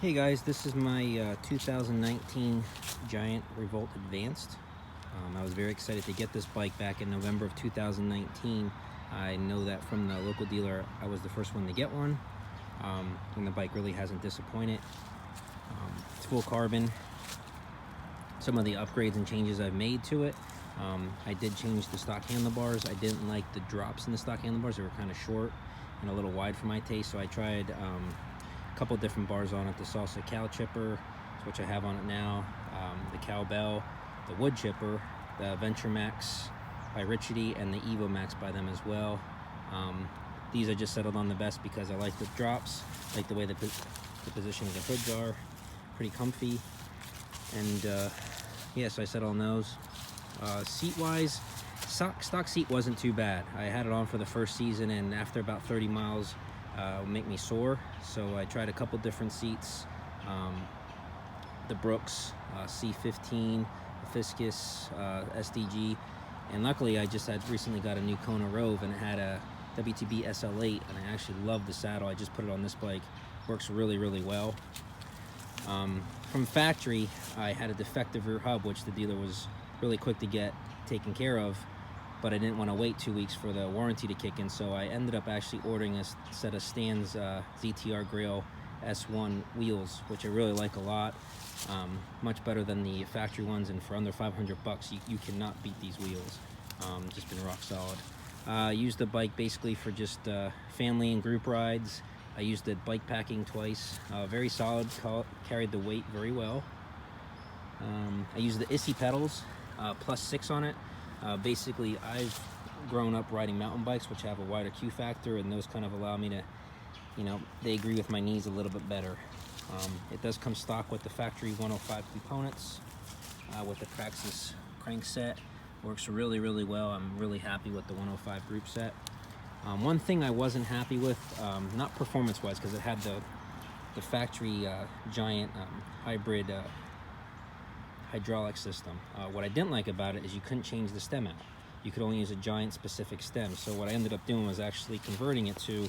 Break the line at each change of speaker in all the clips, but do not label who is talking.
Hey guys, this is my 2019 Giant Revolt Advanced. I was very excited to get this bike back in November of 2019. I know that from the local dealer I was the first one to get one, and the bike really hasn't disappointed. It's full carbon. Some of the upgrades and changes I've made to it. I did change the stock handlebars. I didn't like the drops in the stock handlebars. They were kind of short and a little wide for my taste, so I tried a couple different bars on it. The Salsa cow chipper, which I have on it now, the cowbell, the wood chipper, the Venture Max by Richardy, and the Evo Max by them as well. These I just settled on the best because I like the drops, like the way the position of the hoods are, pretty comfy, and yeah, so I settled on those. Seat wise, stock seat wasn't too bad. I had it on for the first season, and after about 30 miles it would make me sore, so I tried a couple different seats. The Brooks C15, the Fiscus SDG, and luckily I just had recently got a new Kona Rove, and it had a WTB SL8, and I actually love the saddle. I just put it on this bike. Works really well. From factory, I had a defective rear hub, which the dealer was really quick to get taken care of, but I didn't want to wait 2 weeks for the warranty to kick in, so I ended up actually ordering a set of Stan's ZTR Grail S1 wheels, which I really like a lot. Much better than the factory ones, and for under 500 bucks, you cannot beat these wheels. Just been rock solid. Used the bike basically for just family and group rides. I used it bike packing twice. Very solid, carried the weight very well. I used the Issy pedals, +6 on it. Basically, I've grown up riding mountain bikes, which have a wider Q factor, and those kind of allow me to, they agree with my knees a little bit better. It does come stock with the factory 105 components, with the Praxis crank set. Works really well. I'm really happy with the 105 group set. One thing I wasn't happy with, not performance-wise, because it had the factory Giant hybrid hydraulic system. What I didn't like about it is you couldn't change the stem out. You could only use a Giant specific stem. So what I ended up doing was actually converting it to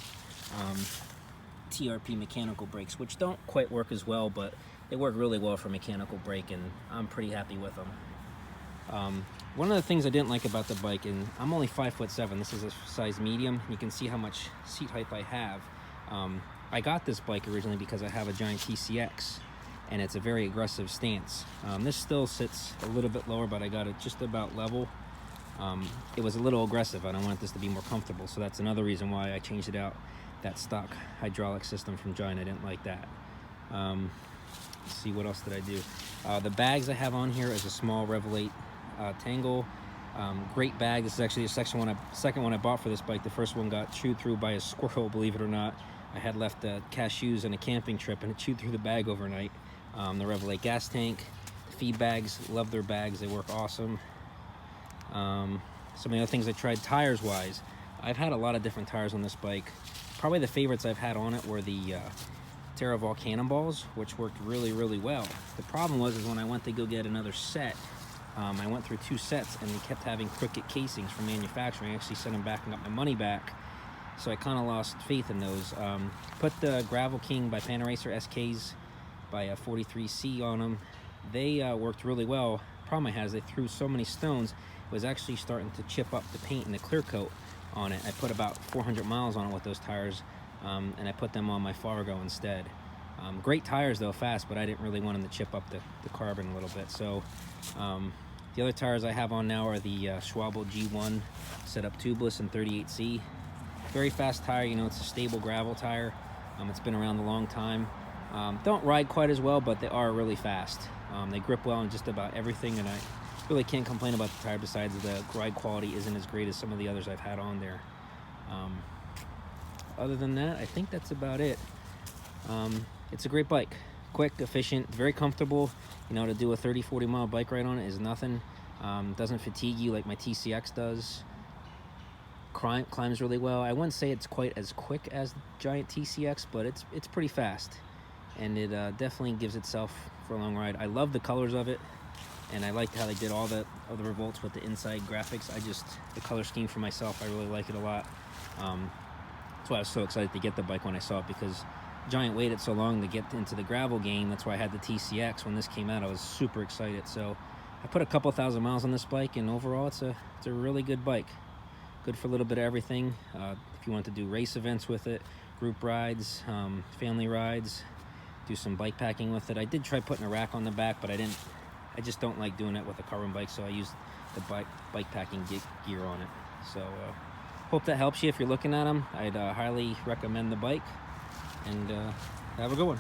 TRP mechanical brakes, which don't quite work as well, but they work really well for mechanical brake, and I'm pretty happy with them. One of the things I didn't like about the bike, and I'm only 5'7", this is a size medium, you can see how much seat height I have. I got this bike originally because I have a Giant TCX, and it's a very aggressive stance. This still sits a little bit lower, but I got it just about level. It was a little aggressive, and I wanted this to be more comfortable, so that's another reason why I changed it out. That stock hydraulic system from Giant, I didn't like that. Let's see, what else did I do? The bags I have on here is a small Revolt 8 Tangle. Great bag. This is actually the second one I bought for this bike. The first one got chewed through by a squirrel, believe it or not. I had left cashews on a camping trip, and it chewed through the bag overnight. The Revolt 8 gas tank, the feed bags, love their bags. They work awesome. Some of the other things I tried tires wise, I've had a lot of different tires on this bike. Probably the favorites I've had on it were the Terraval Cannonballs, which worked really well. The problem was when I went to go get another set, I went through 2 sets, and they kept having crooked casings from manufacturing. I actually sent them back and got my money back, so I kind of lost faith in those. Put the Gravel King by Panaracer SKs by 43C on them. They worked really well. Problem I had is they threw so many stones, it was actually starting to chip up the paint and the clear coat on it. I put about 400 miles on it with those tires, and I put them on my Fargo instead. Great tires though, fast, but I didn't really want them to chip up the carbon a little bit. So the other tires I have on now are the Schwalbe G1 set up tubeless in 38C. Very fast tire, it's a stable gravel tire. It's been around a long time. Don't ride quite as well, but they are really fast. They grip well on just about everything, and I really can't complain about the tire, besides the ride quality isn't as great as some of the others I've had on there. Other than that, I think that's about it. It's a great bike. Quick, efficient, very comfortable. To do a 30-40 mile bike ride on it is nothing. Doesn't fatigue you like my TCX does. Climbs really well. I wouldn't say it's quite as quick as Giant TCX, but it's pretty fast, and it definitely gives itself for a long ride. I love the colors of it, and I liked how they did all the Revolts with the inside graphics. The color scheme for myself, I really like it a lot. That's why I was so excited to get the bike when I saw it, because Giant waited so long to get into the gravel game. That's why I had the TCX. When this came out, I was super excited. So I put a couple thousand miles on this bike, and overall it's a really good bike. Good for a little bit of everything. If you want to do race events with it, group rides, family rides, do some bike packing with it. I did try putting a rack on the back, but I just don't like doing it with a carbon bike, so I used the bike packing gear on it. So hope that helps you if you're looking at them. I'd highly recommend the bike, and have a good one.